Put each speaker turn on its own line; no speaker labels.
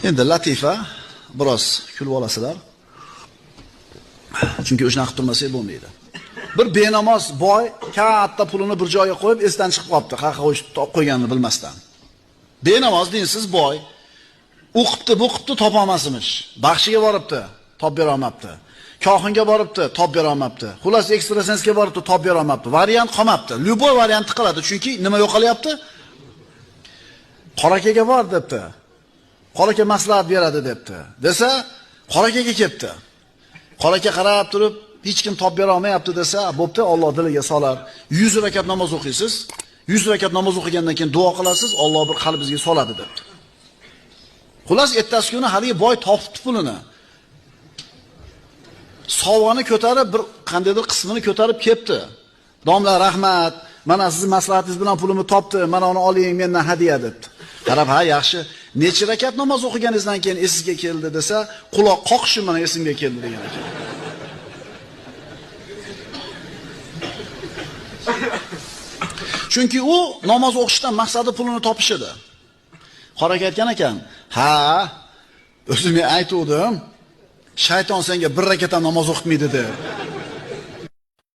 Endi latifa biroz kulib olasizlar. Chunki o'shani qilib turmasak bo'lmaydi. Bir benamoz boy katta pulini bir joyga qo'yib esdan chiqib qolibdi, qaqa qo'yganini bilmasdan. Benamoz dinsiz boy o'qibdi, bo'qibdi, topa olmasmish. Baxshiga boribdi, top bera olmabdi. Kohinga boribdi, top bera olmabdi. Xullas ekstrasensga boribdi, top bera olmabdi. Variant qolmabdi. Lyuboy variantni qiladi, chunki nima yo'qolyapti? Qorakaga bor debdi. Qoraka maslahat beradi debdi. Desa, qorakaga kelibdi. Qoraka qarab turib, hech kim top bera olmayapti desa, bo'pti, Alloh diliga solar. 100 rakat namoz o'qiysiz. 100 rakat namoz o'qigandan keyin duo qilasiz, Alloh bir qalbingizga soladi debdi. Xullas ertasi kuni hali boy topibdi pulini. Sovg'ani ko'tarib, bir qandaydir qismini ko'tarib kelibdi. Domla rahmat, mana siz maslahatingiz bilan pulimni topdi, mana uni oling mendan hadiya debdi. Qarab, ha yaxshi, necha rakat namoz o'qiganingizdan keyin esingizga keldi desa, quloq qoqishi mana esimga keldi degan ekan. Chunki u namoz o'qishdan maqsadi pulini topish edi. Qoraka aytgan ekan, ha, o'zim aytuvdim, shayton senga bir rakat ham namoz o'qitmaydi deb.